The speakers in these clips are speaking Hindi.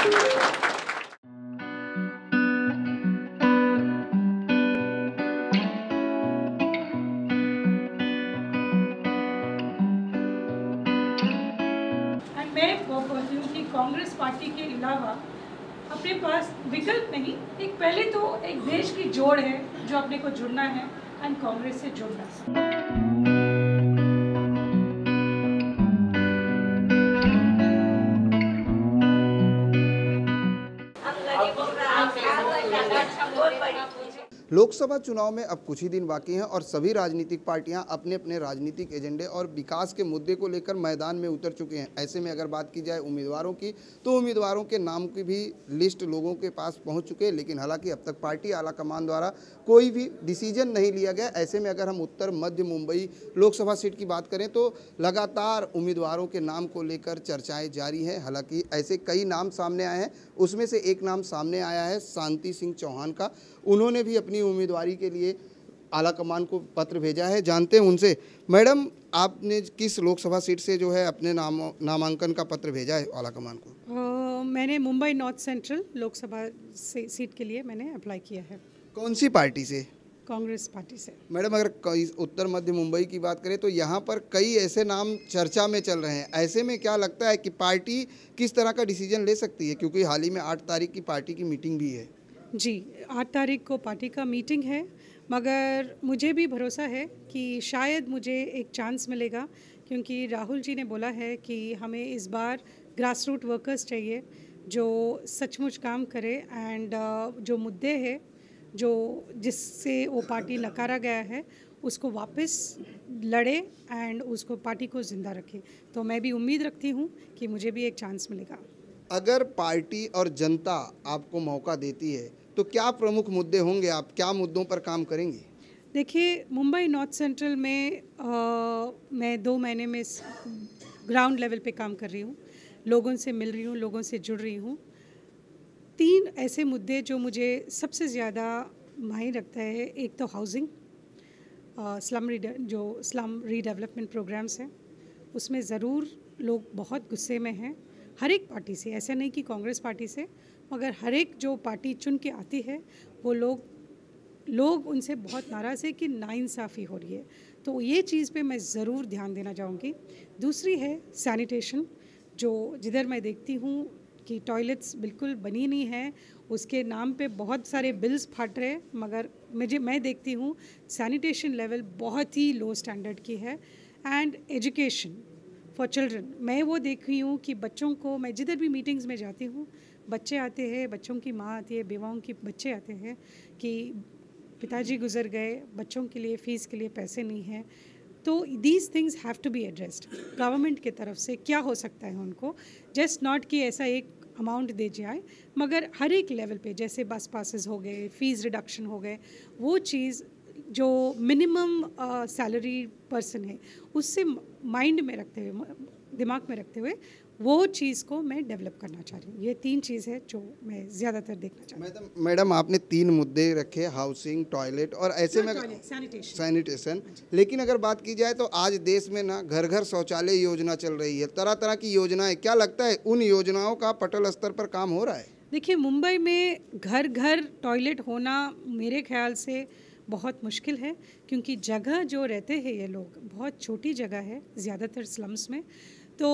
मैं वो बोलती हूँ कि कांग्रेस पार्टी के अलावा अपने पास विकल्प नहीं, एक पहले तो एक देश की जोड़ है जो अपने को जुड़ना है एंड कांग्रेस से जुड़ना है। लोकसभा चुनाव में अब कुछ ही दिन बाकी हैं और सभी राजनीतिक पार्टियां अपने अपने राजनीतिक एजेंडे और विकास के मुद्दे को लेकर मैदान में उतर चुके हैं। ऐसे में अगर बात की जाए उम्मीदवारों की, तो उम्मीदवारों के नाम की भी लिस्ट लोगों के पास पहुंच चुके हैं, लेकिन हालांकि अब तक पार्टी आलाकमान द्वारा कोई भी डिसीजन नहीं लिया गया। ऐसे में अगर हम उत्तर मध्य मुंबई लोकसभा सीट की बात करें तो लगातार उम्मीदवारों के नाम को लेकर चर्चाएँ जारी हैं। हालाँकि ऐसे कई नाम सामने आए हैं, उसमें से एक नाम सामने आया है शांति सिंह चौहान का। उन्होंने भी अपनी उम्मीदवारी के लिए आलाकमान को पत्र भेजा है। जानते हैं उनसे। मैडम, आपने किस लोकसभा सीट से जो है अपने नामांकन का पत्र भेजा है आलाकमान को? मैंने Mumbai north central Lok Sabha seat के लिए मैंने अप्लाई किया है। कौन सी पार्टी से? कांग्रेस पार्टी से। मैडम, अगर उत्तर मध्य मुंबई की बात करें तो यहाँ पर कई ऐसे नाम चर्चा में चल रहे हैं। ऐसे में क्या लगता है कि पार्टी किस तरह का डिसीजन ले सकती है, क्योंकि हाल ही में 8 तारीख की पार्टी की मीटिंग भी है? जी, 8 तारीख को पार्टी का मीटिंग है, मगर मुझे भी भरोसा है कि शायद मुझे एक चांस मिलेगा, क्योंकि राहुल जी ने बोला है कि हमें इस बार ग्रास रूट वर्कर्स चाहिए जो सचमुच काम करे एंड जो मुद्दे हैं जो जिससे वो पार्टी नकारा गया है उसको वापस लड़े एंड उसको पार्टी को ज़िंदा रखे। तो मैं भी उम्मीद रखती हूँ कि मुझे भी एक चांस मिलेगा। अगर पार्टी और जनता आपको मौका देती है तो क्या प्रमुख मुद्दे होंगे? आप क्या मुद्दों पर काम करेंगी? देखिए, मुंबई नॉर्थ सेंट्रल में मैं 2 महीने में ग्राउंड लेवल पे काम कर रही हूँ, लोगों से मिल रही हूँ, लोगों से जुड़ रही हूँ। 3 ऐसे मुद्दे जो मुझे सबसे ज़्यादा मायने रखता है, एक तो हाउसिंग, स्लम रीडेवलपमेंट प्रोग्राम्स हैं, उसमें ज़रूर लोग बहुत गुस्से में हैं। हर एक पार्टी से, ऐसा नहीं कि कांग्रेस पार्टी से, मगर हर एक जो पार्टी चुन के आती है वो लोग उनसे बहुत नाराज़ है कि नाइंसाफ़ी हो रही है। तो ये चीज़ पे मैं ज़रूर ध्यान देना चाहूँगी। दूसरी है सैनिटेशन, जो जिधर मैं देखती हूँ कि टॉयलेट्स बिल्कुल बनी नहीं है, उसके नाम पे बहुत सारे बिल्स फट रहे, मगर मैं देखती हूँ सैनिटेशन लेवल बहुत ही लो स्टैंडर्ड की है। एंड एजुकेशन फॉर चिल्ड्रन, मैं वो देख रही हूँ कि बच्चों को, मैं जिधर भी मीटिंग्स में जाती हूँ, बच्चे आते हैं, बच्चों की माँ आती है, बेवाओं की बच्चे आते हैं कि पिताजी गुजर गए, बच्चों के लिए फ़ीस के लिए पैसे नहीं हैं। तो these things have to be addressed. Government की तरफ से क्या हो सकता है उनको, जस्ट नॉट कि ऐसा एक अमाउंट दे जाए, मगर हर एक लेवल पे, जैसे बस पासेस हो गए, फ़ीस रिडक्शन हो गए, वो चीज़ जो मिनिमम सैलरी पर्सन है उससे माइंड में रखते हुए, दिमाग में रखते हुए वो चीज़ को मैं डेवलप करना चाह रही हूँ। ये 3 चीज़ है जो मैं ज़्यादातर देखना चाहती हूँ। मैडम, आपने 3 मुद्दे रखे, हाउसिंग, टॉयलेट और ऐसे में सैनिटेशन। लेकिन अगर बात की जाए तो आज देश में ना घर घर शौचालय योजना चल रही है, तरह तरह की योजनाएं। क्या लगता है उन योजनाओं का पटल स्तर पर काम हो रहा है? देखिए, मुंबई में घर घर टॉयलेट होना मेरे ख्याल से बहुत मुश्किल है, क्योंकि जगह जो रहते हैं ये लोग, बहुत छोटी जगह है ज़्यादातर स्लम्स में। तो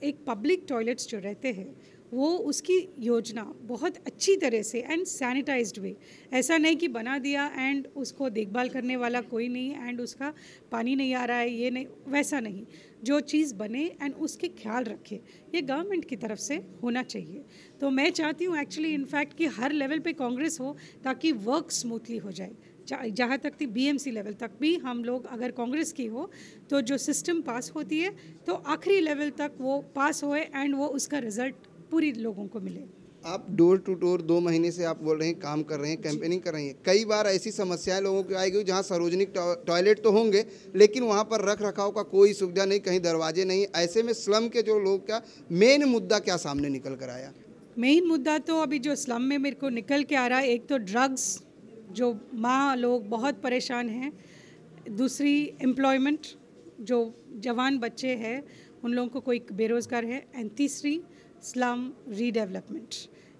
एक पब्लिक टॉयलेट्स जो रहते हैं वो उसकी योजना बहुत अच्छी तरह से एंड सैनिटाइज्ड वे, ऐसा नहीं कि बना दिया एंड उसको देखभाल करने वाला कोई नहीं एंड उसका पानी नहीं आ रहा है, ये नहीं, वैसा नहीं। जो चीज़ बने एंड उसके ख्याल रखे, ये गवर्नमेंट की तरफ से होना चाहिए। तो मैं चाहती हूँ एक्चुअली इनफैक्ट कि हर लेवल पे कांग्रेस हो, ताकि वर्क स्मूथली हो जाए। जहाँ तक थी बीएमसी लेवल तक भी हम लोग, अगर कांग्रेस की हो तो जो सिस्टम पास होती है तो आखिरी लेवल तक वो पास होए एंड वो उसका रिजल्ट पूरी लोगों को मिले। आप डोर टू डोर 2 महीने से आप बोल रहे हैं, काम कर रहे हैं, कैंपेनिंग कर रही हैं। कई बार ऐसी समस्याएं लोगों की आएगी जहां सार्वजनिक टॉयलेट तो होंगे लेकिन वहां पर रख रखाव का कोई सुविधा नहीं, कहीं दरवाजे नहीं। ऐसे में स्लम के जो लोग का मेन मुद्दा क्या सामने निकल कर आया? मेन मुद्दा तो अभी जो स्लम में मेरे को निकल के आ रहा है, एक तो ड्रग्स, जो माँ लोग बहुत परेशान हैं। दूसरी एम्प्लॉयमेंट, जो जवान बच्चे हैं उन लोगों को कोई बेरोज़गार है। एंड तीसरी स्लम रीडेवलपमेंट।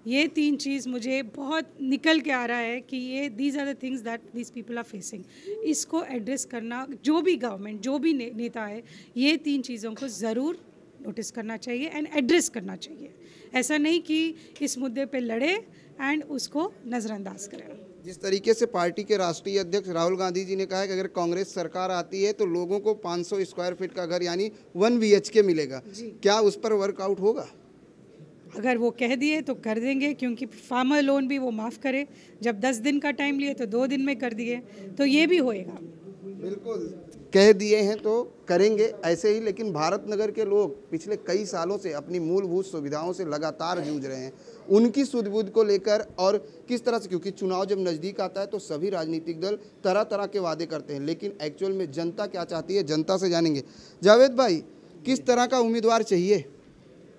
ये 3 चीज़ मुझे बहुत निकल के आ रहा है कि ये these are the things that these people are facing. इसको एड्रेस करना, जो भी गवर्नमेंट, जो भी नेता है, ये 3 चीज़ों को ज़रूर नोटिस करना चाहिए एंड एड्रेस करना चाहिए। ऐसा नहीं कि इस मुद्दे पे लड़े एंड उसको नज़रअंदाज करें। जिस तरीके से पार्टी के राष्ट्रीय अध्यक्ष राहुल गांधी जी ने कहा है कि अगर कांग्रेस सरकार आती है तो लोगों को 500 स्क्वायर फीट का घर यानी 1 BHK मिलेगा, क्या उस पर वर्कआउट होगा? अगर वो कह दिए तो कर देंगे, क्योंकि फार्मर लोन भी वो माफ़ करे। जब 10 दिन का टाइम लिए तो 2 दिन में कर दिए, तो ये भी होएगा। बिल्कुल कह दिए हैं तो करेंगे ऐसे ही। लेकिन भारत नगर के लोग पिछले कई सालों से अपनी मूलभूत सुविधाओं से लगातार जूझ रहे हैं, उनकी सुध-बुध को लेकर, और किस तरह से, क्योंकि चुनाव जब नज़दीक आता है तो सभी राजनीतिक दल तरह तरह के वादे करते हैं, लेकिन एक्चुअल में जनता क्या चाहती है, जनता से जानेंगे। जावेद भाई, किस तरह का उम्मीदवार चाहिए?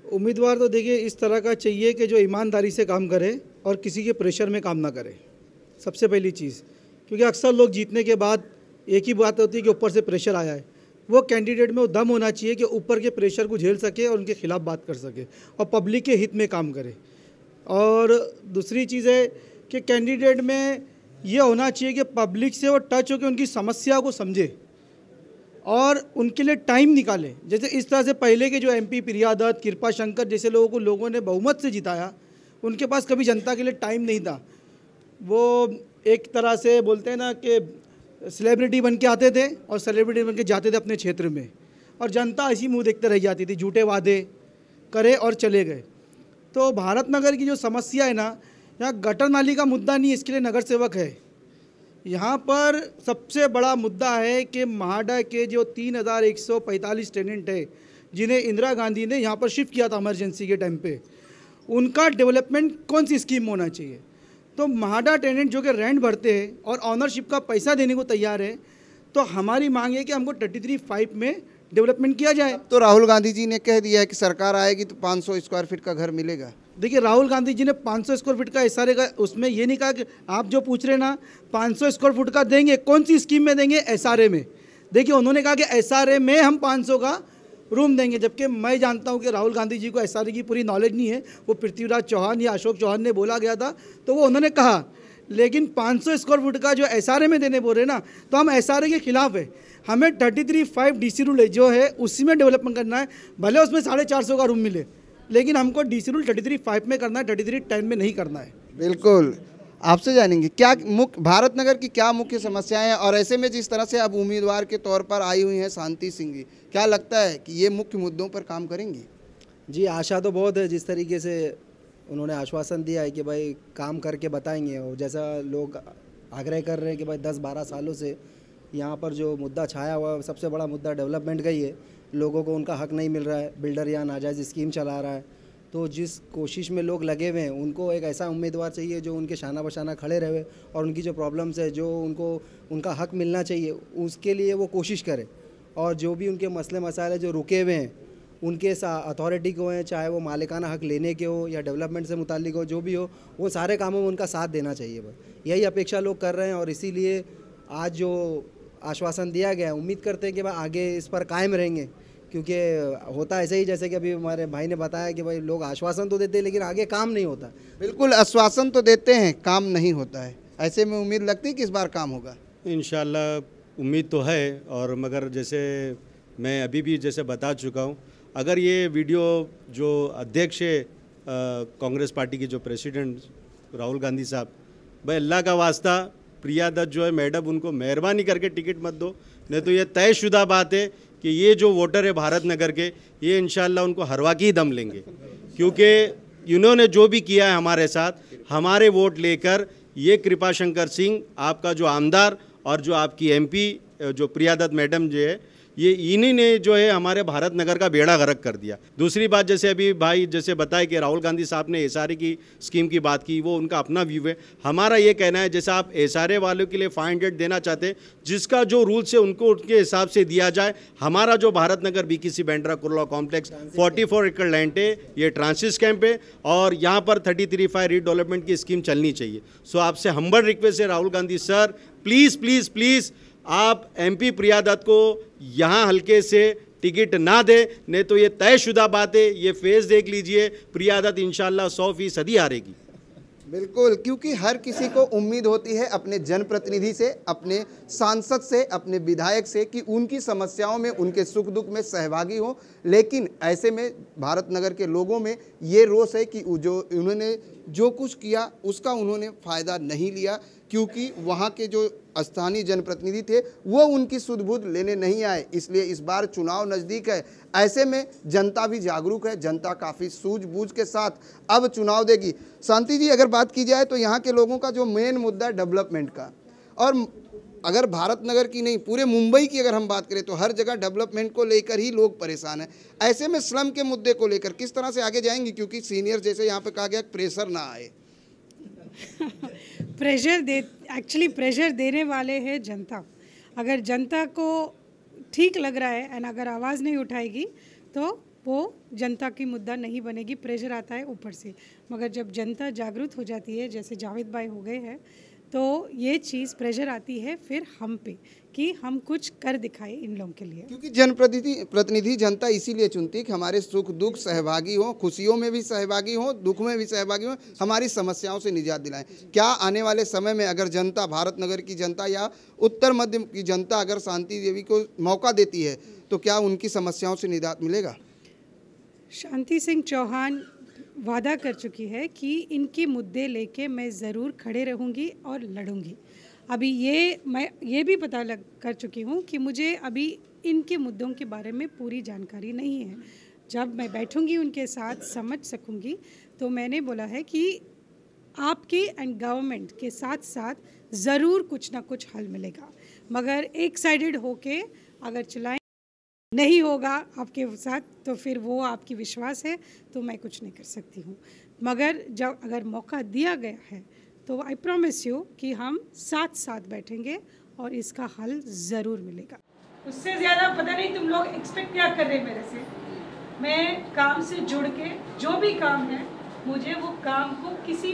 उम्मीदवार तो देखिए इस तरह का चाहिए कि जो ईमानदारी से काम करे और किसी के प्रेशर में काम ना करे, सबसे पहली चीज़। क्योंकि अक्सर लोग जीतने के बाद एक ही बात होती है कि ऊपर से प्रेशर आया है। वो कैंडिडेट में वो दम होना चाहिए कि ऊपर के प्रेशर को झेल सके और उनके खिलाफ बात कर सके और पब्लिक के हित में काम करे। और दूसरी चीज़ है कि कैंडिडेट में ये होना चाहिए कि पब्लिक से वो टच होकर उनकी समस्या को समझे और उनके लिए टाइम निकाले। जैसे इस तरह से पहले के जो MP प्रिया दत्त, कृपा शंकर जैसे लोगों को लोगों ने बहुमत से जिताया, उनके पास कभी जनता के लिए टाइम नहीं था। वो एक तरह से बोलते हैं ना कि सेलिब्रिटी बन के आते थे और सेलिब्रिटी बन के जाते थे अपने क्षेत्र में, और जनता ऐसी मुंह देखते रह जाती थी, झूठे वादे करे और चले गए। तो भारत नगर की जो समस्या है ना, यहाँ गटर नाली का मुद्दा नहीं, इसके लिए नगर सेवक है। यहाँ पर सबसे बड़ा मुद्दा है कि महाडा के जो 3145 टेनेंट है, जिन्हें इंदिरा गांधी ने यहाँ पर शिफ्ट किया था इमरजेंसी के टाइम पे, उनका डेवलपमेंट कौन सी स्कीम होना चाहिए। तो महाडा टेनेंट जो कि रेंट भरते हैं और ऑनरशिप का पैसा देने को तैयार है, तो हमारी मांग है कि हमको 33(5) में डेवलपमेंट किया जाए। तो राहुल गांधी जी ने कह दिया है कि सरकार आएगी तो 500 स्क्वायर फीट का घर मिलेगा। देखिए, राहुल गांधी जी ने 500 स्क्वायर फीट का SRA का, उसमें ये नहीं कहा कि आप जो पूछ रहे ना 500 स्क्वायर फुट का देंगे, कौन सी स्कीम में देंगे? SRA में। देखिए, उन्होंने कहा कि SRA में हम 500 का रूम देंगे, जबकि मैं जानता हूं कि राहुल गांधी जी को SRA की पूरी नॉलेज नहीं है। वो पृथ्वीराज चौहान या अशोक चौहान ने बोला गया था तो वो उन्होंने कहा, लेकिन 500 स्क्वायर फुट का जो SRA में देने बोल रहे ना, तो हम SRA के खिलाफ है। हमें 33(5) DC रूल जो है उसी में डेवलपमेंट करना है, भले उसमें 450 का रूम मिले, लेकिन हमको DC रूल 33(5) में करना है, 33(10) में नहीं करना है। बिल्कुल, आपसे जानेंगे क्या मुख्य भारत नगर की क्या मुख्य समस्याएं हैं, और ऐसे में जिस तरह से अब उम्मीदवार के तौर पर आई हुई हैं शांति सिंह जी, क्या लगता है कि ये मुख्य मुद्दों पर काम करेंगी? जी, आशा तो बहुत है। जिस तरीके से उन्होंने आश्वासन दिया है कि भाई काम करके बताएंगे, और जैसा लोग आग्रह कर रहे हैं कि भाई 10-12 सालों से यहाँ पर जो मुद्दा छाया हुआ है, सबसे बड़ा मुद्दा डेवलपमेंट का ही है। लोगों को उनका हक नहीं मिल रहा है, बिल्डर यहाँ नाजायज़ स्कीम चला रहा है। तो जिस कोशिश में लोग लगे हुए हैं, उनको एक ऐसा उम्मीदवार चाहिए जो उनके शाना बशाना खड़े रहे और उनकी जो प्रॉब्लम्स है, जो उनको उनका हक मिलना चाहिए, उसके लिए वो कोशिश करे। और जो भी उनके मसले मसाले जो रुके हुए हैं, उनके अथॉरिटी को हैं, चाहे वो मालिकाना हक लेने के हो या डेवलपमेंट से मुताल्लिक हो, जो भी हो, वो सारे कामों में उनका साथ देना चाहिए। बस यही अपेक्षा लोग कर रहे हैं, और इसीलिए आज जो आश्वासन दिया गया है, उम्मीद करते हैं कि भाई आगे इस पर कायम रहेंगे। क्योंकि होता ऐसे ही, जैसे कि अभी हमारे भाई ने बताया कि भाई लोग आश्वासन तो देते हैं लेकिन आगे काम नहीं होता। बिल्कुल, आश्वासन तो देते हैं, काम नहीं होता है। ऐसे में उम्मीद लगती है कि इस बार काम होगा। इंशाल्लाह उम्मीद तो है, और मगर जैसे मैं अभी भी जैसे बता चुका हूँ, अगर ये वीडियो जो अध्यक्ष है कांग्रेस पार्टी की, जो प्रेसिडेंट राहुल गांधी साहब, भाई अल्लाह का वास्ता प्रिया दत्त जो है मैडम, उनको मेहरबानी करके टिकट मत दो, नहीं तो ये तयशुदा बात है कि ये जो वोटर है भारत नगर के, ये इंशाल्लाह उनको हरवा के ही दम लेंगे। क्योंकि इन्होंने जो भी किया है हमारे साथ, हमारे वोट लेकर, ये कृपा शंकर सिंह आपका जो आमदार और जो आपकी MP जो प्रिया दत्त मैडम जो है, ये इन्हीं ने जो है हमारे भारत नगर का बेड़ा गर्क कर दिया। दूसरी बात, जैसे अभी भाई जैसे बताया कि राहुल गांधी साहब ने SRA की स्कीम की बात की, वो उनका अपना व्यू है। हमारा ये कहना है, जैसे आप SRA वालों के लिए 500 देना चाहते हैं, जिसका जो रूल्स है उनको उनके हिसाब से दिया जाए। हमारा जो भारत नगर BKC बैंड्रा कुर्ला कॉम्प्लेक्स 44 एकड़ लैंड है, ये ट्रांसिस कैंप है, और यहाँ पर 33(5) रीडेवलपमेंट की स्कीम चलनी चाहिए। सो आपसे हम्बल रिक्वेस्ट है Rahul Gandhi sir, please please please आप MP प्रिया दत्त को यहाँ हल्के से टिकट ना दे, नहीं तो ये तयशुदा बात है, ये फेस देख लीजिए, प्रिया दत्त इंशाल्लाह 100% हारेगी। बिल्कुल, क्योंकि हर किसी को उम्मीद होती है अपने जनप्रतिनिधि से, अपने सांसद से, अपने विधायक से कि उनकी समस्याओं में, उनके सुख दुख में सहभागी हो। लेकिन ऐसे में भारत नगर के लोगों में ये रोष है कि जो उन्होंने जो कुछ किया उसका उन्होंने फ़ायदा नहीं लिया, क्योंकि वहाँ के जो स्थानीय जनप्रतिनिधि थे वो उनकी सुध-बुध लेने नहीं आए। इसलिए इस बार चुनाव नज़दीक है, ऐसे में जनता भी जागरूक है, जनता काफ़ी सूझबूझ के साथ अब चुनाव देगी। शांति जी, अगर बात की जाए तो यहाँ के लोगों का जो मेन मुद्दा है डेवलपमेंट का, और अगर भारत नगर की नहीं पूरे मुंबई की अगर हम बात करें तो हर जगह डेवलपमेंट को लेकर ही लोग परेशान हैं। ऐसे में स्लम के मुद्दे को लेकर किस तरह से आगे जाएंगी, क्योंकि सीनियर जैसे यहाँ पे कहा गया प्रेशर ना आए। एक्चुअली प्रेशर देने वाले हैं जनता। अगर जनता को ठीक लग रहा है एंड अगर आवाज़ नहीं उठाएगी तो वो जनता की मुद्दा नहीं बनेगी, प्रेशर आता है ऊपर से। मगर जब जनता जागरूक हो जाती है, जैसे जावेद भाई हो गए हैं, तो ये चीज़ प्रेशर आती है फिर हम पे कि हम कुछ कर दिखाए इन लोगों के लिए। क्योंकि जनप्रतिनिधि जनता इसीलिए चुनती है कि हमारे सुख दुख सहभागी हों, खुशियों में भी सहभागी हों, दुख में भी सहभागी हों, हमारी समस्याओं से निजात दिलाएं। क्या आने वाले समय में अगर जनता, भारत नगर की जनता या उत्तर मध्य की जनता अगर शांति देवी को मौका देती है तो क्या उनकी समस्याओं से निजात मिलेगा? शांति सिंह चौहान वादा कर चुकी है कि इनके मुद्दे लेके मैं ज़रूर खड़े रहूँगी और लड़ूँगी। अभी मैं ये भी पता कर चुकी हूँ कि मुझे अभी इनके मुद्दों के बारे में पूरी जानकारी नहीं है। जब मैं बैठूँगी उनके साथ समझ सकूँगी, तो मैंने बोला है कि आपके एंड गवर्नमेंट के साथ साथ ज़रूर कुछ ना कुछ हल मिलेगा। मगर एक साइडेड होके अगर चलाएं नहीं होगा आपके साथ तो फिर वो आपकी विश्वास है, तो मैं कुछ नहीं कर सकती हूँ। मगर जब अगर मौका दिया गया है तो आई प्रॉमिस यू कि हम साथ साथ बैठेंगे और इसका हल ज़रूर मिलेगा। उससे ज़्यादा पता नहीं तुम लोग एक्सपेक्ट क्या कर रहे हैं मेरे से। मैं काम से जुड़ के जो भी काम है, मुझे वो काम को किसी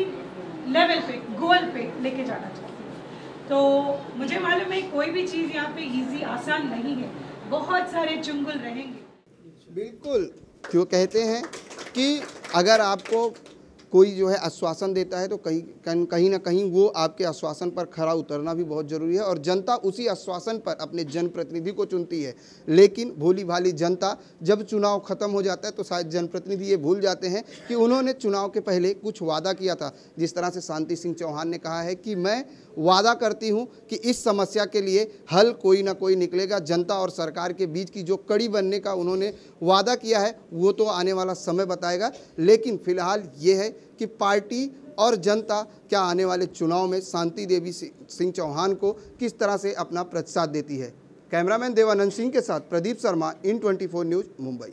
लेवल पे, गोल पे लेके जाना चाहती हूँ। तो मुझे मालूम है कोई भी चीज़ यहाँ पे ईजी आसान नहीं है, बहुत सारे चुंगल रहेंगे। बिल्कुल, क्यों कहते हैं कि अगर आपको कोई जो है आश्वासन देता है तो कहीं ना कहीं वो आपके आश्वासन पर खरा उतरना भी बहुत ज़रूरी है, और जनता उसी आश्वासन पर अपने जनप्रतिनिधि को चुनती है। लेकिन भोली भाली जनता जब चुनाव ख़त्म हो जाता है तो शायद जनप्रतिनिधि ये भूल जाते हैं कि उन्होंने चुनाव के पहले कुछ वादा किया था। जिस तरह से शांति सिंह चौहान ने कहा है कि मैं वादा करती हूं कि इस समस्या के लिए हल कोई ना कोई निकलेगा। जनता और सरकार के बीच की जो कड़ी बनने का उन्होंने वादा किया है वो तो आने वाला समय बताएगा। लेकिन फिलहाल ये है कि पार्टी और जनता क्या आने वाले चुनाव में शांति देवी सिंह चौहान को किस तरह से अपना प्रतिसाद देती है। कैमरामैन देवानंद सिंह के साथ प्रदीप शर्मा, इन 24 न्यूज़, मुंबई।